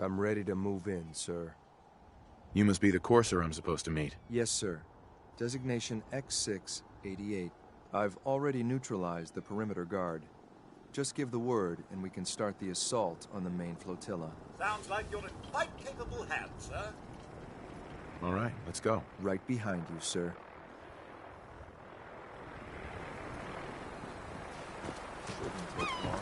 I'm ready to move in, sir. You must be the courser I'm supposed to meet. Yes, sir. Designation X688. I've already neutralized the perimeter guard. Just give the word, and we can start the assault on the main flotilla. Sounds like you're in quite capable hands, sir. All right, let's go. Right behind you, sir. Shouldn't take long.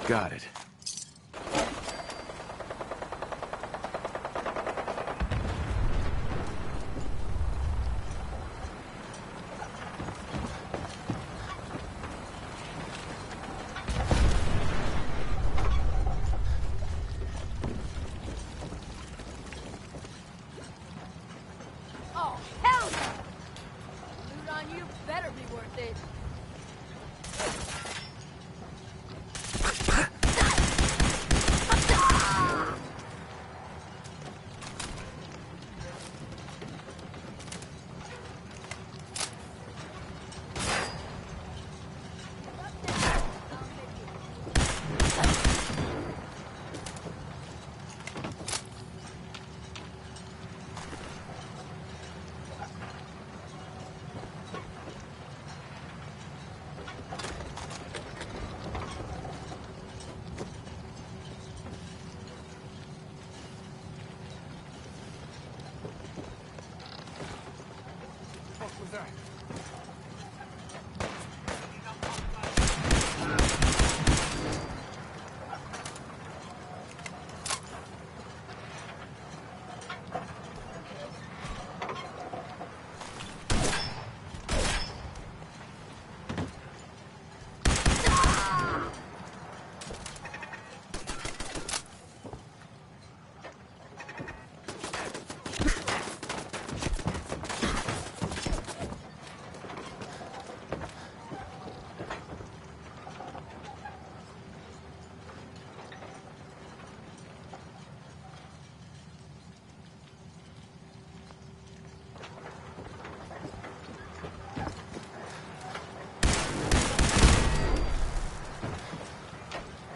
Got it. Oh, hell no! Loot on you better be worth it.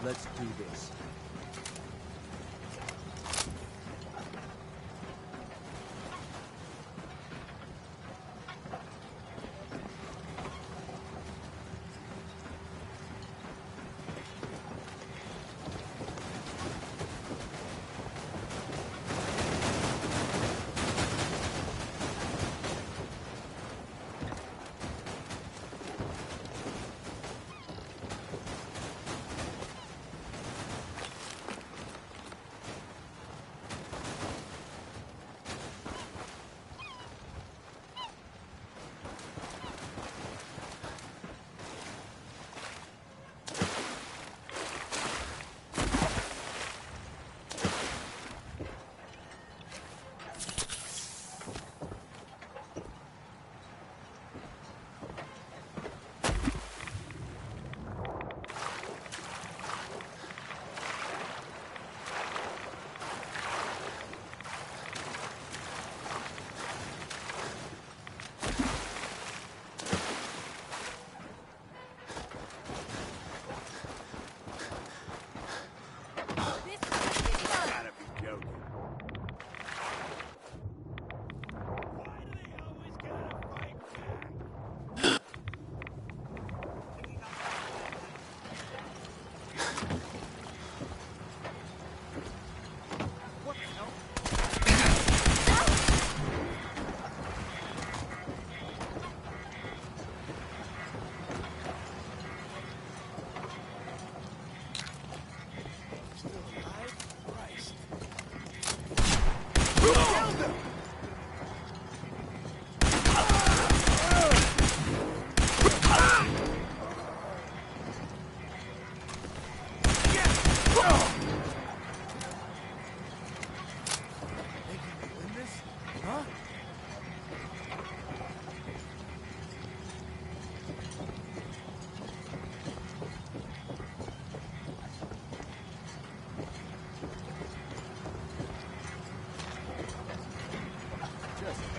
Let's do this.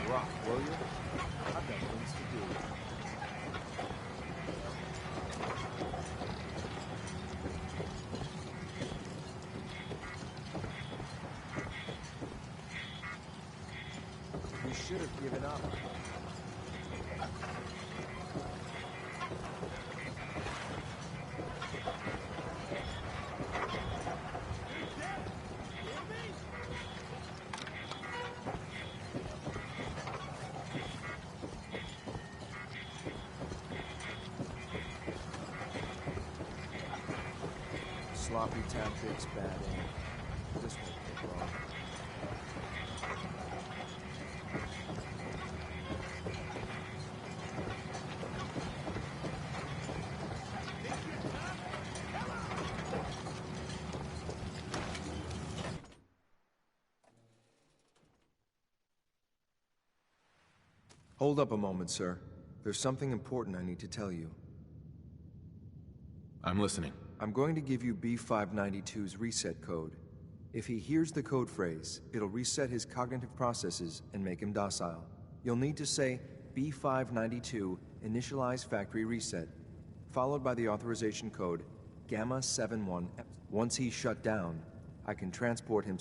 rock, will you? I've got things to do. You should have given up. Sloppy tactics, bad aim. This won't take long. Hold up a moment, sir. There's something important I need to tell you. I'm listening. I'm going to give you B592's reset code. If he hears the code phrase, it'll reset his cognitive processes and make him docile. You'll need to say B592 initialize factory reset, followed by the authorization code Gamma 71. Once he's shut down, I can transport him.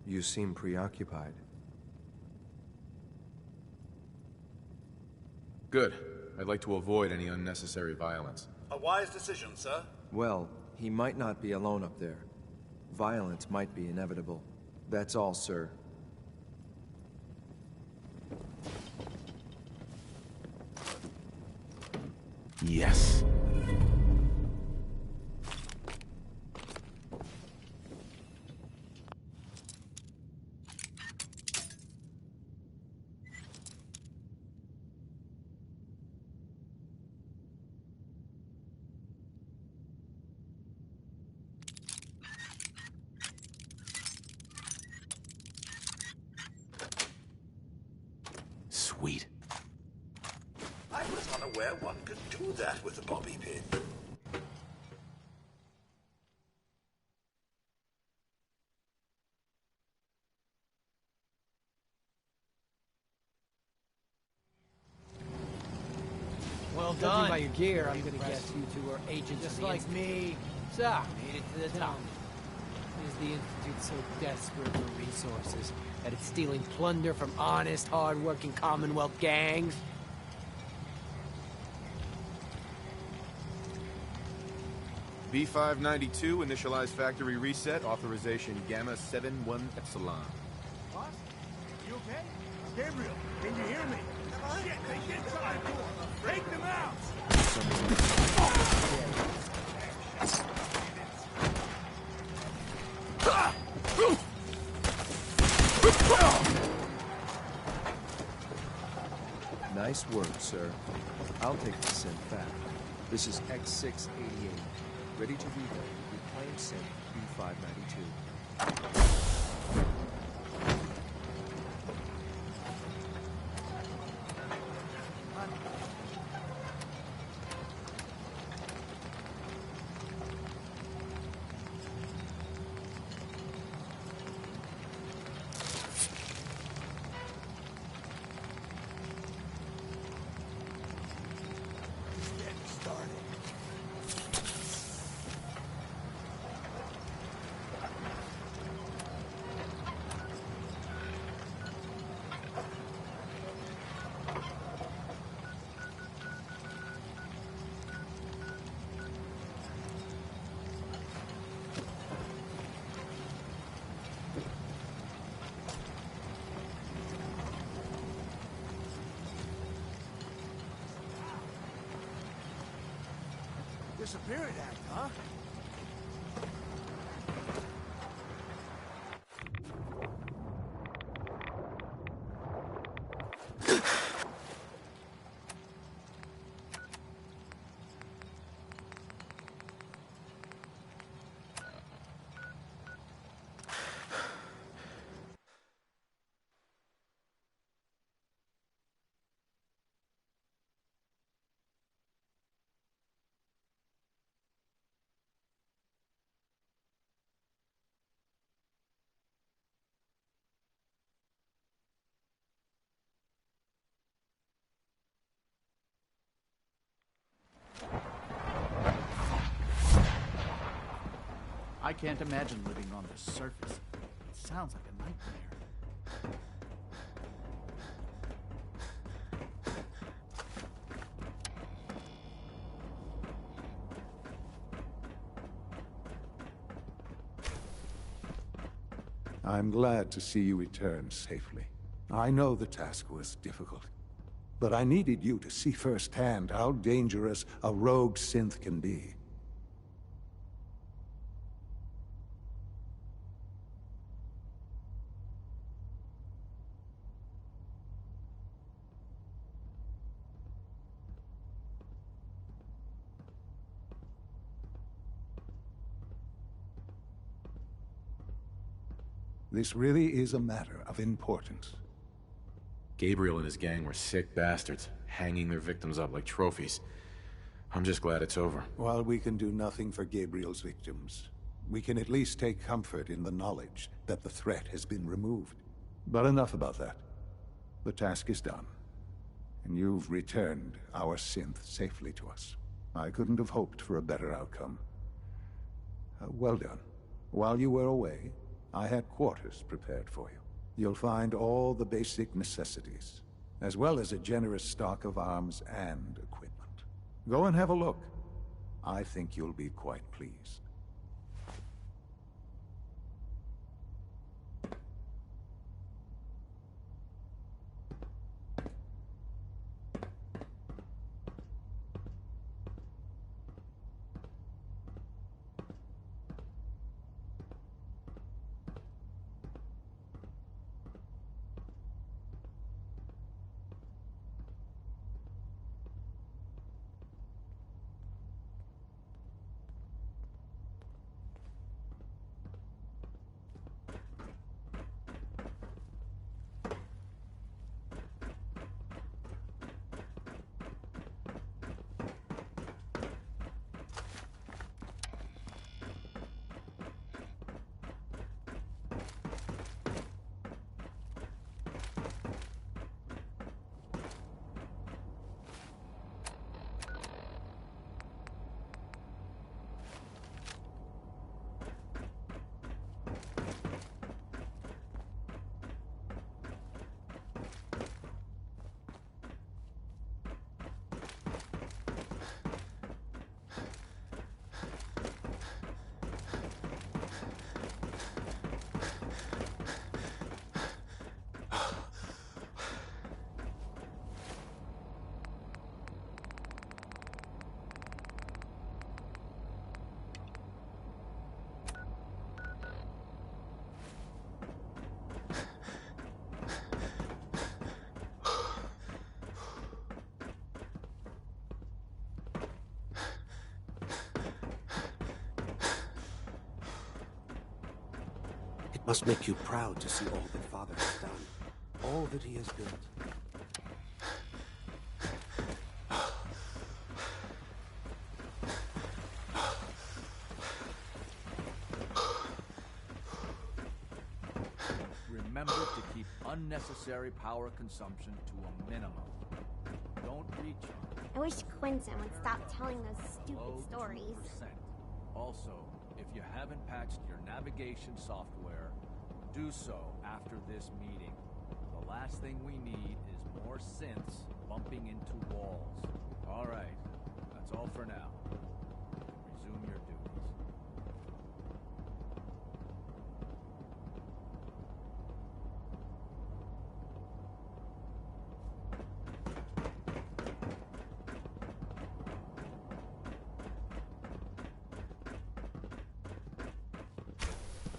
You seem preoccupied. Good. I'd like to avoid any unnecessary violence. A wise decision, sir. Well, he might not be alone up there. Violence might be inevitable. That's all, sir. Yes. Sweet. I was unaware one could do that with a bobby pin. Well Judging done. by your gear, I'm gonna guess you two are agents Just of the like Institute. me. So, made it to the top. Is the Institute so desperate for resources that it's stealing plunder from honest, hard-working Commonwealth gangs? B592, initialize factory reset, authorization Gamma 71 Epsilon. What? You okay? Gabriel, can you hear me? Shit, they get inside. Take them out! Nice work, sir. I'll take the synth back. This is X688. Ready to reload. Reclaim synth B592. Disappearing act, huh? I can't imagine living on the surface. It sounds like a nightmare. I'm glad to see you return safely. I know the task was difficult, but I needed you to see firsthand how dangerous a rogue synth can be. This really is a matter of importance. Gabriel and his gang were sick bastards, hanging their victims up like trophies. I'm just glad it's over. While we can do nothing for Gabriel's victims, we can at least take comfort in the knowledge that the threat has been removed. But enough about that. The task is done, and you've returned our synth safely to us. I couldn't have hoped for a better outcome. Well done. While you were away, I had quarters prepared for you. You'll find all the basic necessities, as well as a generous stock of arms and equipment. Go and have a look. I think you'll be quite pleased. It must make you proud to see all that Father has done, all that he has built. Remember to keep unnecessary power consumption to a minimum. Don't reach on I wish Quinton would stop telling those stupid below stories. 2%. Also, if you haven't patched your navigation software, do so after this meeting. The last thing we need is more synths bumping into walls. All right, that's all for now. Resume your duties.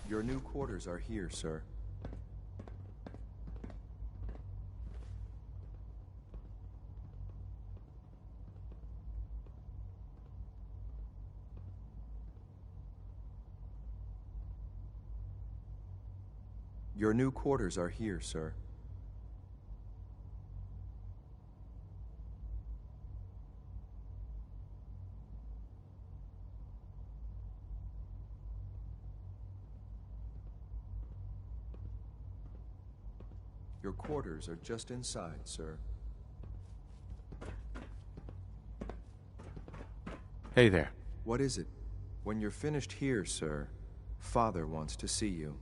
Your new quarters are here, sir. Your new quarters are here, sir. Your quarters are just inside, sir. Hey there. What is it? When you're finished here, sir, Father wants to see you.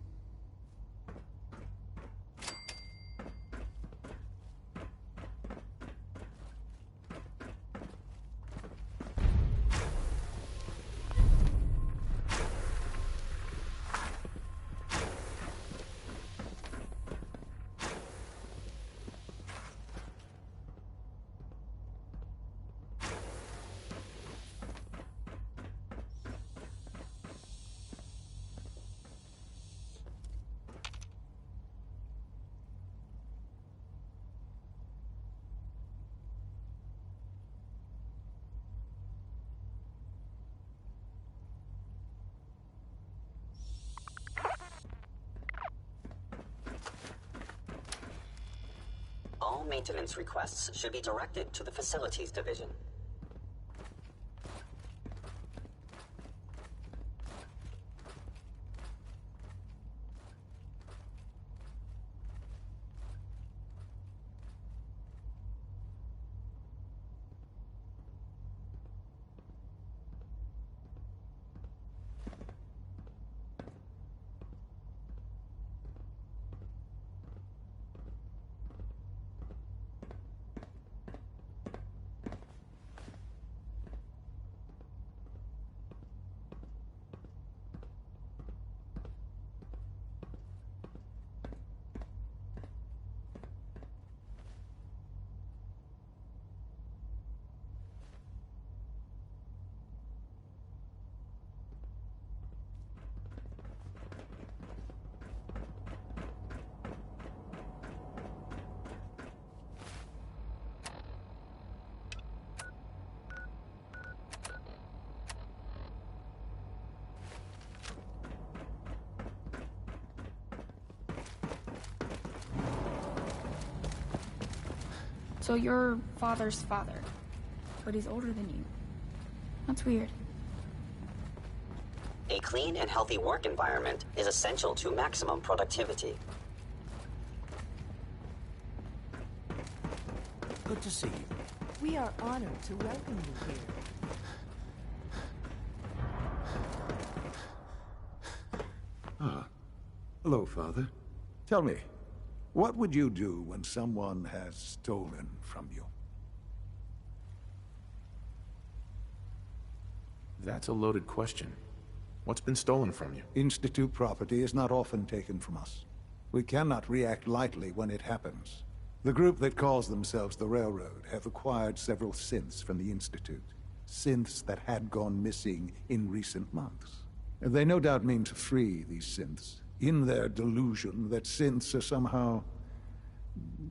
All maintenance requests should be directed to the Facilities Division. So you're father's father, but he's older than you. That's weird. A clean and healthy work environment is essential to maximum productivity. Good to see you. We are honored to welcome you here. Ah. Hello, Father. Tell me, what would you do when someone has stolen from you? That's a loaded question. What's been stolen from you? Institute property is not often taken from us. We cannot react lightly when it happens. The group that calls themselves the Railroad have acquired several synths from the Institute. Synths that had gone missing in recent months. They no doubt mean to free these synths, in their delusion that synths are somehow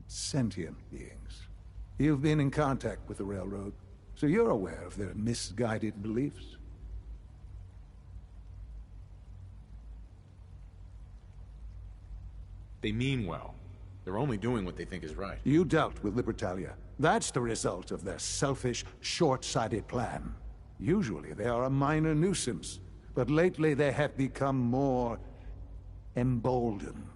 sentient beings. You've been in contact with the Railroad, so you're aware of their misguided beliefs. They mean well. They're only doing what they think is right. You dealt with Libertalia. That's the result of their selfish, short-sighted plan. Usually they are a minor nuisance, but lately they have become more emboldened.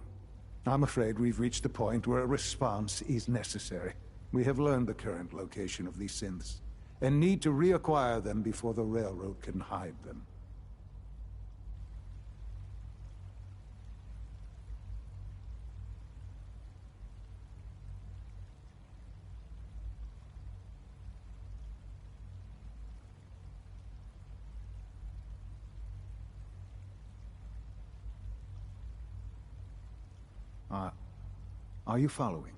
I'm afraid we've reached the point where a response is necessary. We have learned the current location of these synths, and need to reacquire them before the Railroad can hide them. Are you following?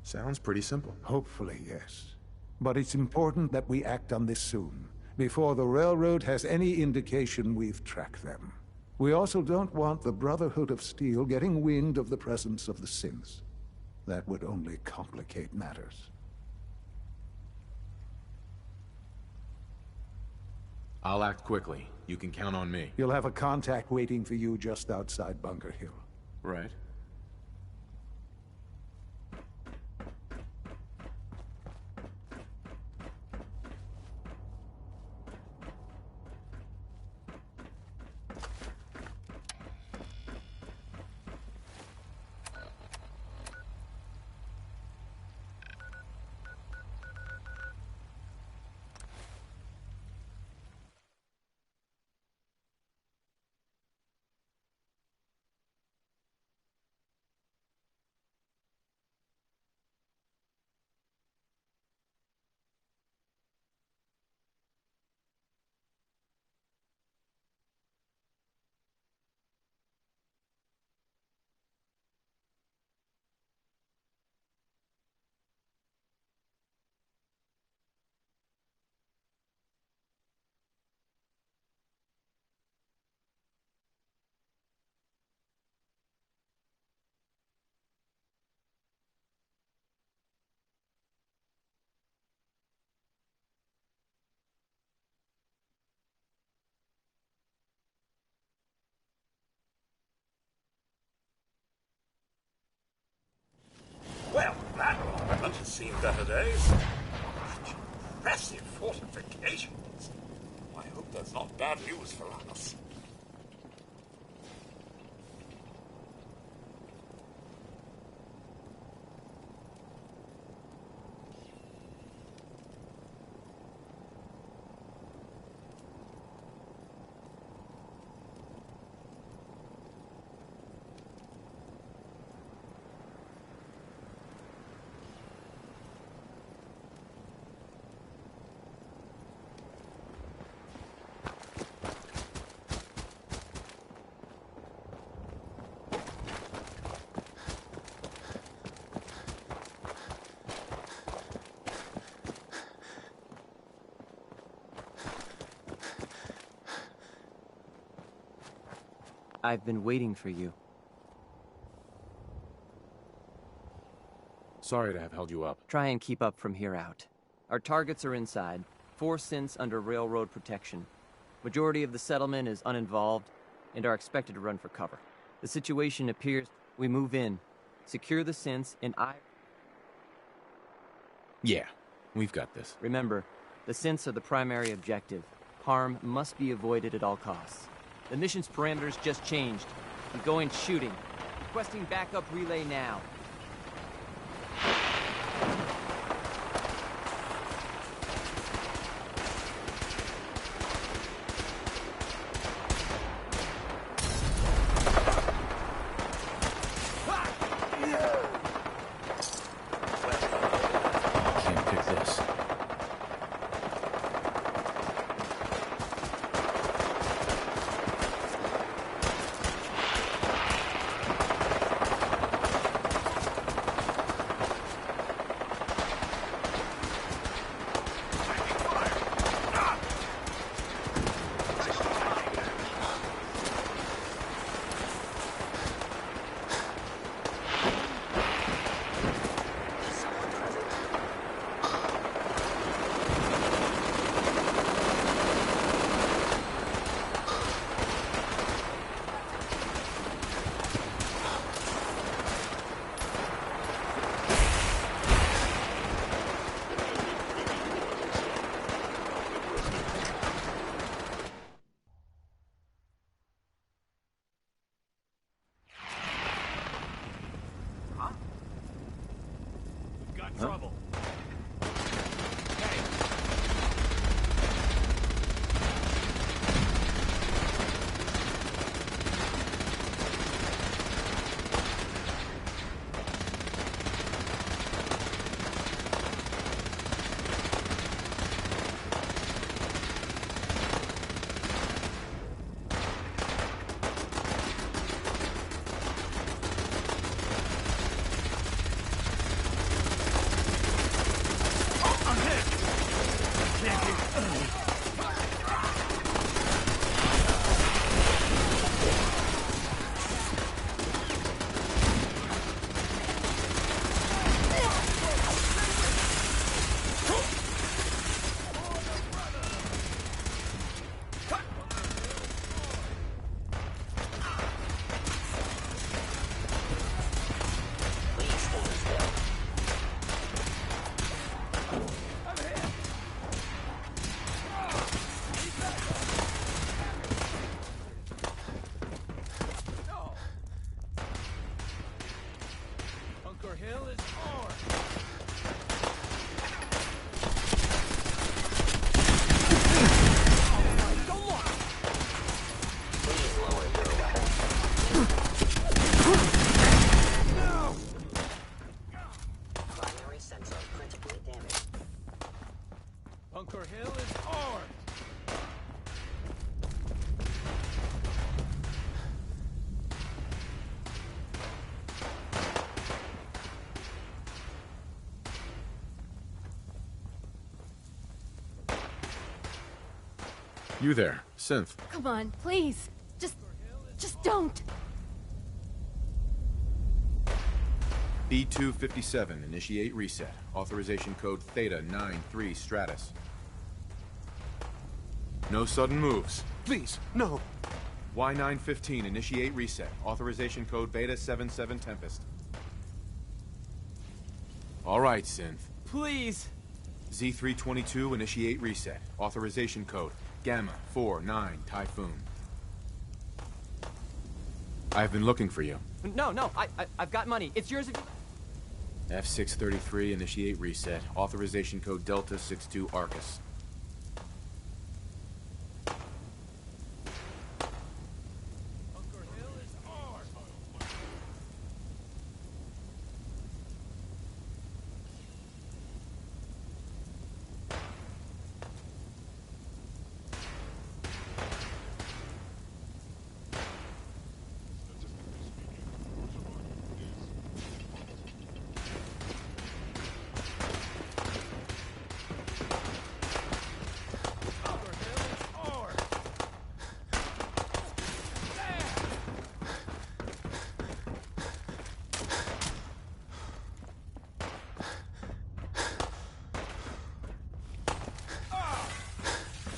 Sounds pretty simple. Hopefully, yes. But it's important that we act on this soon, before the Railroad has any indication we've tracked them. We also don't want the Brotherhood of Steel getting wind of the presence of the synths. That would only complicate matters. I'll act quickly. You can count on me. You'll have a contact waiting for you just outside Bunker Hill. Right. seen better days. Such impressive fortifications. I hope that's not bad news for us. I've been waiting for you. Sorry to have held you up. Try and keep up from here out. Our targets are inside. 4 synths under railroad protection. Majority of the settlement is uninvolved and are expected to run for cover. The situation appears we move in, secure the synths, and Yeah, we've got this. Remember, the synths are the primary objective. Harm must be avoided at all costs. The mission's parameters just changed. We go in shooting. Requesting backup relay now. Can't pick this. Trouble. Bunker Hill is ours! You there, Synth. Come on, please. Just don't. B257, initiate reset. Authorization code Theta 93 Stratus. No sudden moves. Please, no. Y915, initiate reset. Authorization code Beta 77 Tempest. All right, Synth. Please! Z322, initiate reset. Authorization code, Gamma 49 Typhoon. I've been looking for you. No, I've got money. It's yours if you... F633, initiate reset. Authorization code Delta 62 Arcus.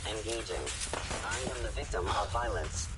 Engaging. I am the victim of violence.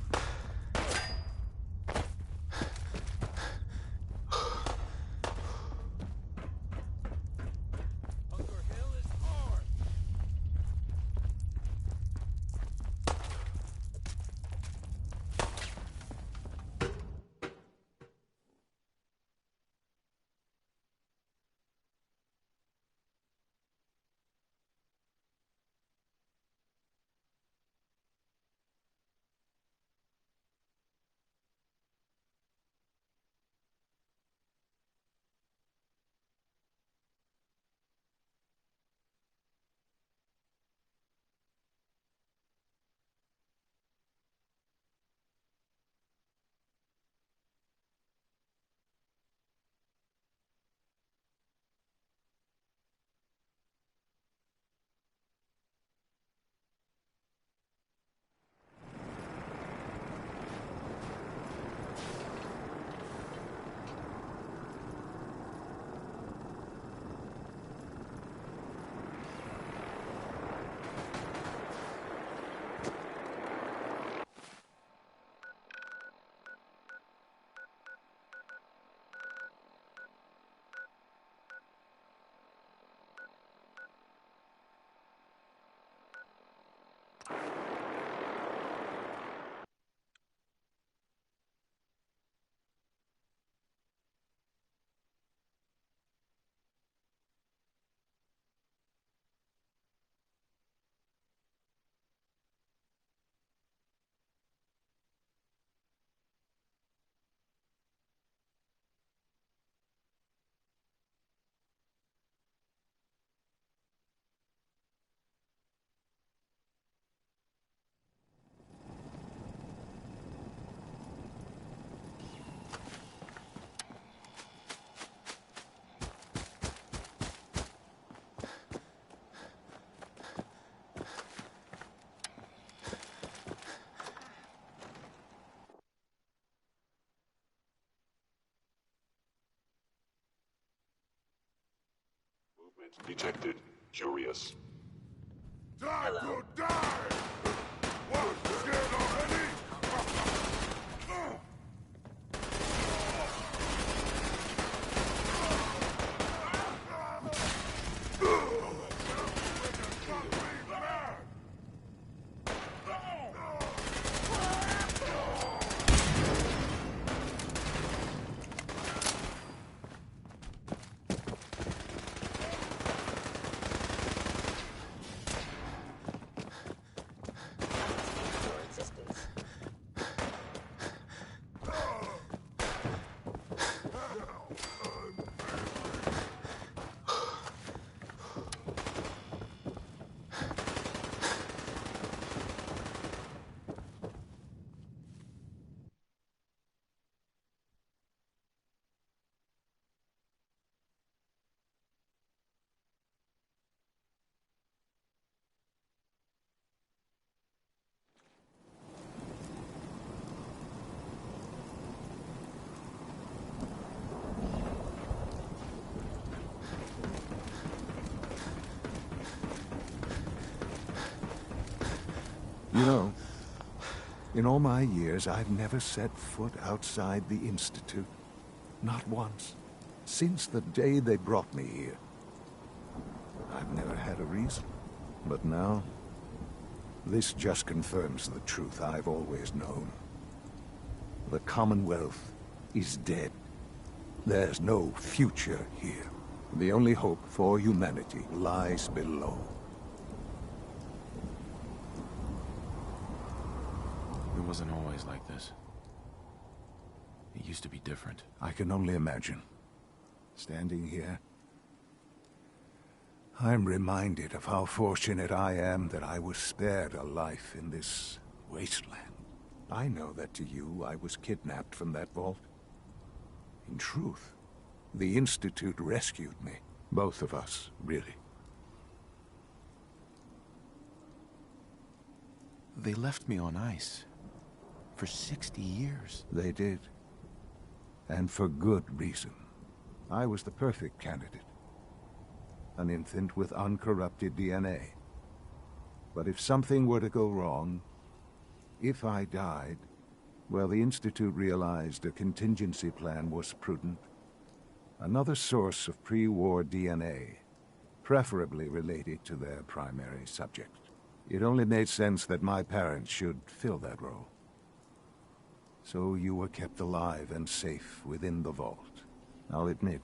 Detected. Curious. Hello? Die! What? Scared already? You know, in all my years, I've never set foot outside the Institute. Not once. Since the day they brought me here. I've never had a reason. But now, this just confirms the truth I've always known. The Commonwealth is dead. There's no future here. The only hope for humanity lies below. It wasn't always like this. It used to be different. I can only imagine. Standing here, I'm reminded of how fortunate I am that I was spared a life in this wasteland. I know that to you, I was kidnapped from that vault. In truth, the Institute rescued me. Both of us, really. They left me on ice. For 60 years. They did. And for good reason. I was the perfect candidate. An infant with uncorrupted DNA. But if something were to go wrong, if I died, well, the Institute realized a contingency plan was prudent. Another source of pre-war DNA, preferably related to their primary subject. It only made sense that my parents should fill that role. So you were kept alive and safe within the vault. I'll admit,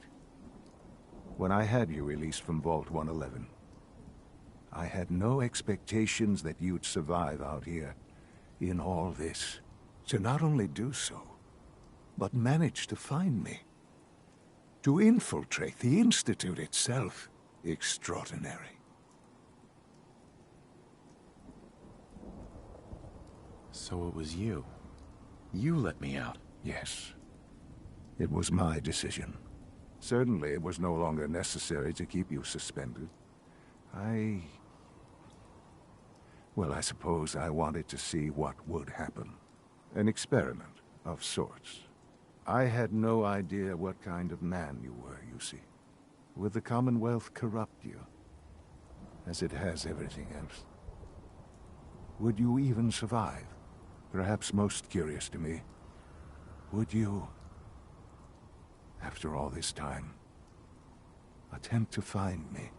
when I had you released from Vault 111, I had no expectations that you'd survive out here in all this. To not only do so, but manage to find me. To infiltrate the Institute itself. Extraordinary. So it was you. You let me out. Yes. It was my decision. Certainly it was no longer necessary to keep you suspended. Well, I suppose I wanted to see what would happen. An experiment of sorts. I had no idea what kind of man you were, you see. Would the Commonwealth corrupt you? As it has everything else? Would you even survive? Perhaps most curious to me, would you, after all this time, attempt to find me?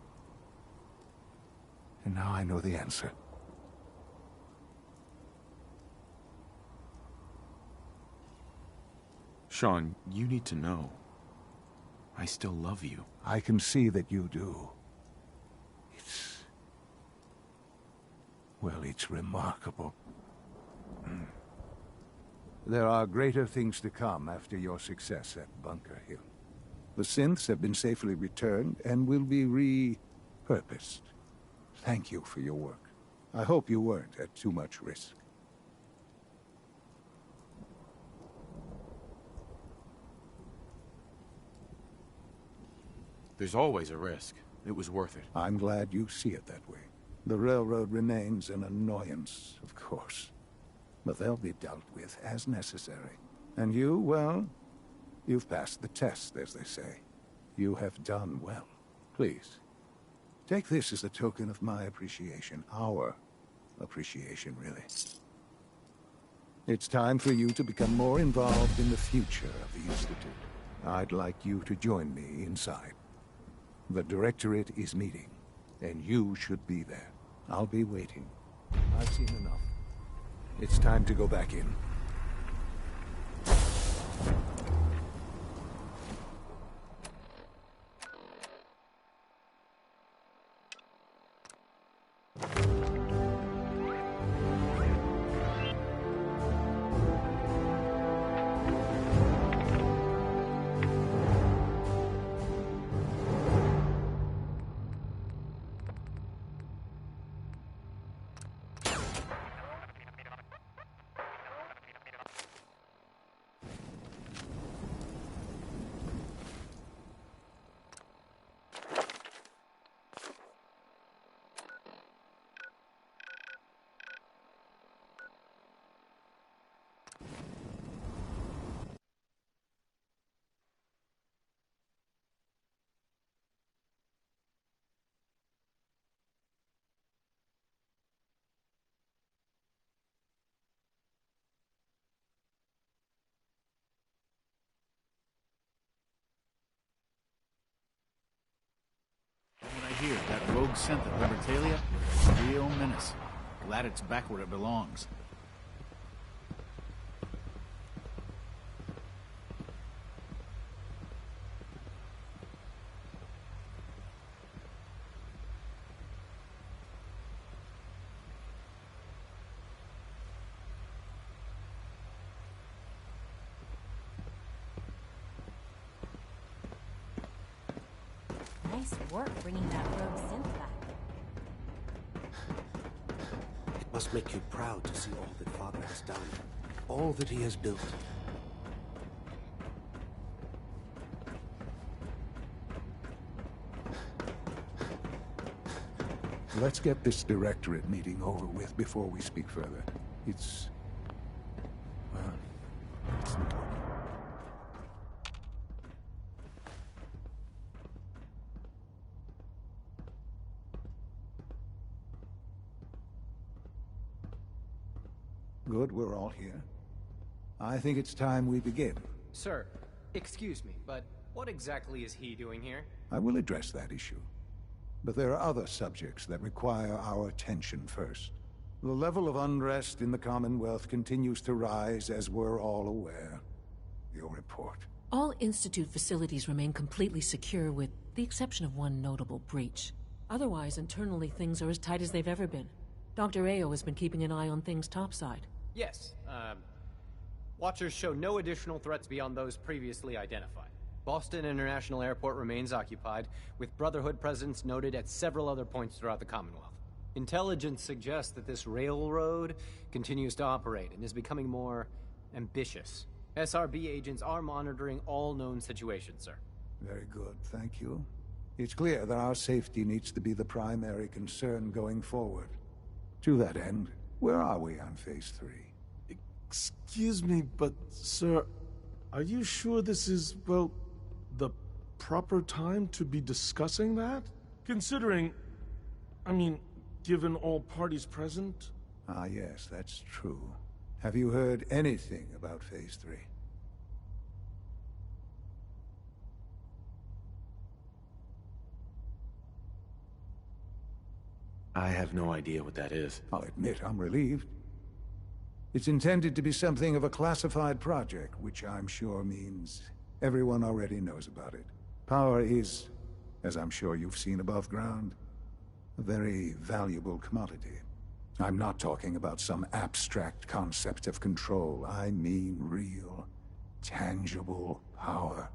And now I know the answer. Sean, you need to know. I still love you. I can see that you do. It's remarkable. There are greater things to come after your success at Bunker Hill. The synths have been safely returned and will be repurposed. Thank you for your work. I hope you weren't at too much risk. There's always a risk. It was worth it. I'm glad you see it that way. The railroad remains an annoyance, of course. But they'll be dealt with as necessary. And you, well, you've passed the test, as they say. You have done well. Please, take this as a token of my appreciation. Our appreciation, really. It's time for you to become more involved in the future of the Institute. I'd like you to join me inside. The Directorate is meeting, and you should be there. I'll be waiting. I've seen enough. It's time to go back in. here, that rogue synth at Libertalia was a real menace. Glad it's back where it belongs. Nice work bringing that rogue synth back. It must make you proud to see all that Father has done. All that he has built. Let's get this directorate meeting over with before we speak further. It's important. Good, we're all here. I think it's time we begin. Sir, excuse me, but what exactly is he doing here? I will address that issue. But there are other subjects that require our attention first. The level of unrest in the Commonwealth continues to rise, as we're all aware. Your report. All Institute facilities remain completely secure with the exception of one notable breach. Otherwise, internally, things are as tight as they've ever been. Dr. Ayo has been keeping an eye on things topside. Yes, Watchers show no additional threats beyond those previously identified. Boston International Airport remains occupied, with Brotherhood presence noted at several other points throughout the Commonwealth. Intelligence suggests that this railroad continues to operate and is becoming more ambitious. SRB agents are monitoring all known situations, sir. Very good, thank you. It's clear that our safety needs to be the primary concern going forward. To that end, where are we on Phase 3? Excuse me, but, sir, are you sure this is, well, the proper time to be discussing that? Considering, given all parties present? Ah, yes, that's true. Have you heard anything about Phase 3? I have no idea what that is. I'll admit I'm relieved. It's intended to be something of a classified project, which I'm sure means everyone already knows about it. Power is, as I'm sure you've seen above ground, a very valuable commodity. I'm not talking about some abstract concept of control. I mean real, tangible power.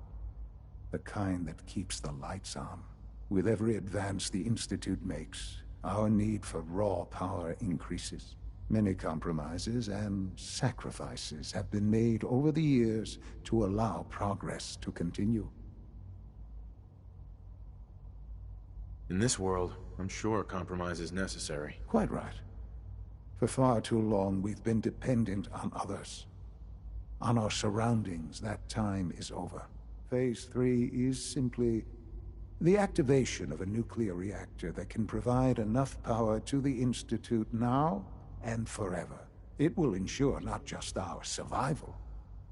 The kind that keeps the lights on. With every advance the Institute makes, our need for raw power increases. Many compromises and sacrifices have been made over the years to allow progress to continue. In this world, I'm sure compromise is necessary. Quite right. For far too long, we've been dependent on others. On our surroundings. That time is over. Phase 3 is simply the activation of a nuclear reactor that can provide enough power to the Institute now and forever. It will ensure not just our survival,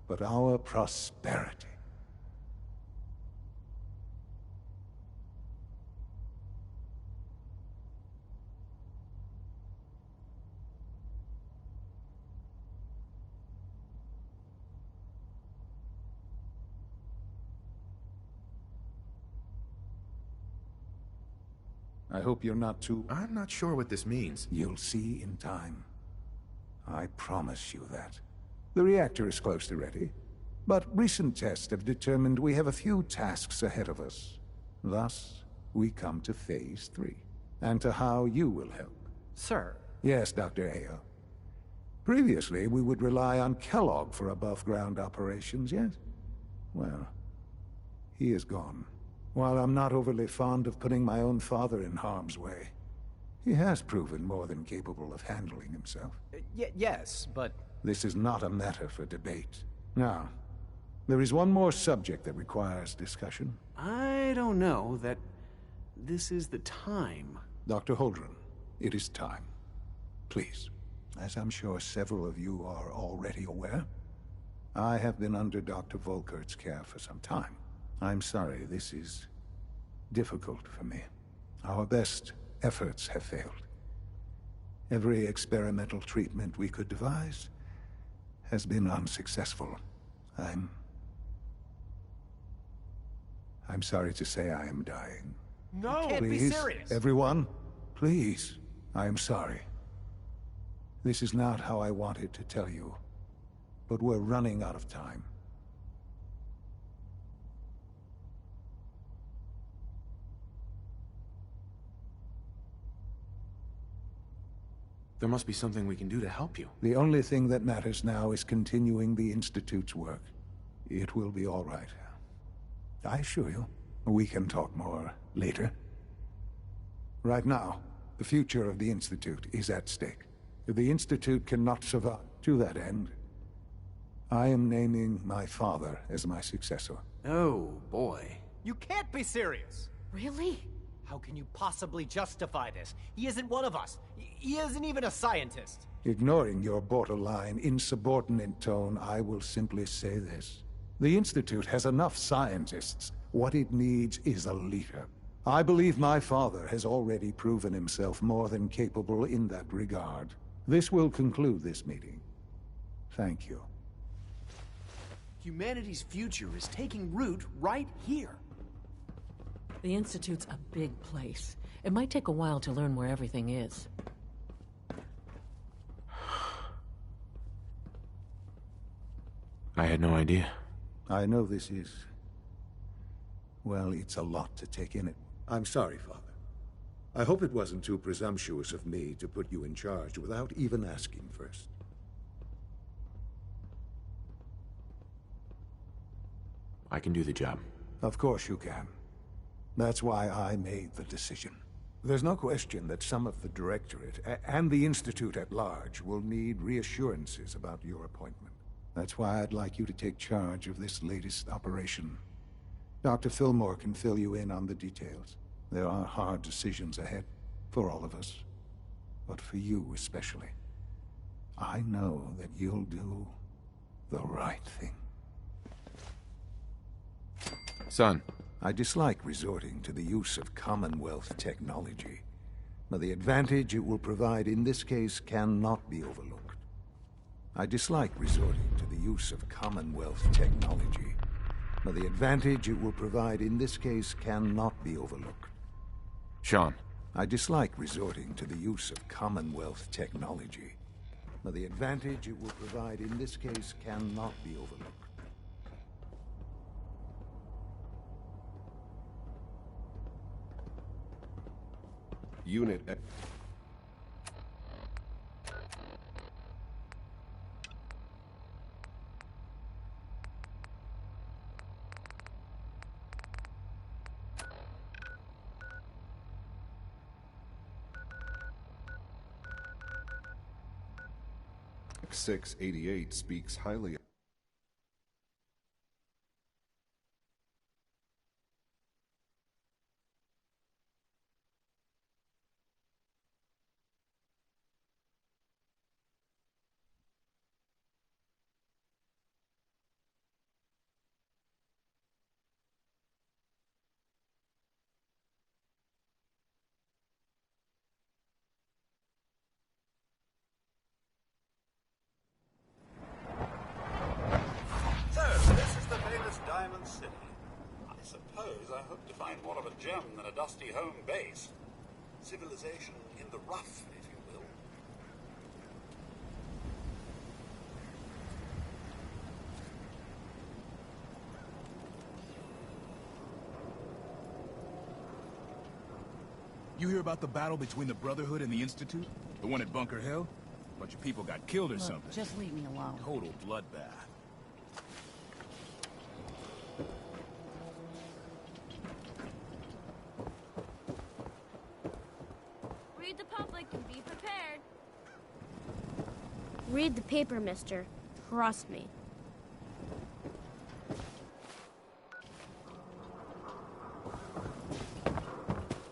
but our prosperity. I hope you're not too... I'm not sure what this means. You'll see in time. I promise you that. The reactor is close to ready, but recent tests have determined we have a few tasks ahead of us. Thus, we come to Phase 3, and to how you will help. Sir? Yes, Dr. Ayo. Previously, we would rely on Kellogg for above-ground operations, yes? Well, he is gone. While I'm not overly fond of putting my own father in harm's way, he has proven more than capable of handling himself. Yes, but... This is not a matter for debate. Now, there is one more subject that requires discussion. I don't know that this is the time. Dr. Holdren, it is time. Please. As I'm sure several of you are already aware, I have been under Dr. Volkert's care for some time. I'm sorry, this is difficult for me. Our best efforts have failed. Every experimental treatment we could devise has been unsuccessful. I'm sorry to say I am dying. No! You can't be serious! Everyone, please. I am sorry. This is not how I wanted to tell you, but we're running out of time. There must be something we can do to help you. The only thing that matters now is continuing the Institute's work. It will be all right. I assure you. We can talk more later. Right now, the future of the Institute is at stake. If the Institute cannot survive to that end, I am naming my father as my successor. Oh, boy. You can't be serious! Really? How can you possibly justify this? He isn't one of us. He isn't even a scientist. Ignoring your borderline, insubordinate tone, I will simply say this. The Institute has enough scientists. What it needs is a leader. I believe my father has already proven himself more than capable in that regard. This will conclude this meeting. Thank you. Humanity's future is taking root right here. The Institute's a big place. It might take a while to learn where everything is. I had no idea. I know this is... well, it's a lot to take in it. I'm sorry, Father. I hope it wasn't too presumptuous of me to put you in charge without even asking first. I can do the job. Of course you can. That's why I made the decision. There's no question that some of the Directorate and the Institute at large will need reassurances about your appointment. That's why I'd like you to take charge of this latest operation. Dr. Fillmore can fill you in on the details. There are hard decisions ahead, for all of us. But for you especially. I know that you'll do the right thing. Son. I dislike resorting to the use of Commonwealth technology, but the advantage it will provide in this case cannot be overlooked. I dislike resorting to the use of Commonwealth technology, but the advantage it will provide in this case cannot be overlooked. Sean. I dislike resorting to the use of Commonwealth technology, but the advantage it will provide in this case cannot be overlooked. Unit... X688 speaks highly. Diamond City. I suppose I hope to find more of a gem than a dusty home base. Civilization in the rough, if you will. You hear about the battle between the Brotherhood and the Institute? The one at Bunker Hill? A bunch of people got killed or something. Just leave me alone. Total bloodbath. Read the public and be prepared. Read the paper, mister. Trust me.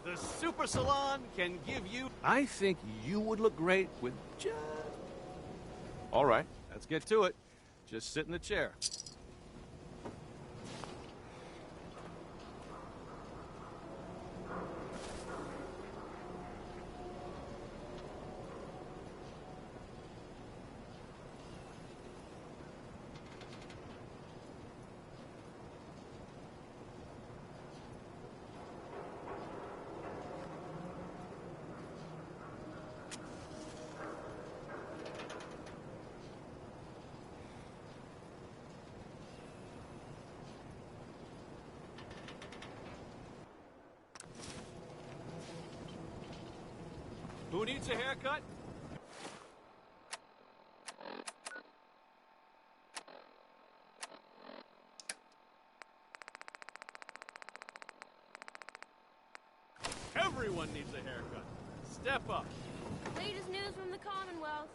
The Super Salon can give you... I think you would look great with just... All right, let's get to it. Just sit in the chair. Who needs a haircut? Everyone needs a haircut. Step up. Latest news from the Commonwealth.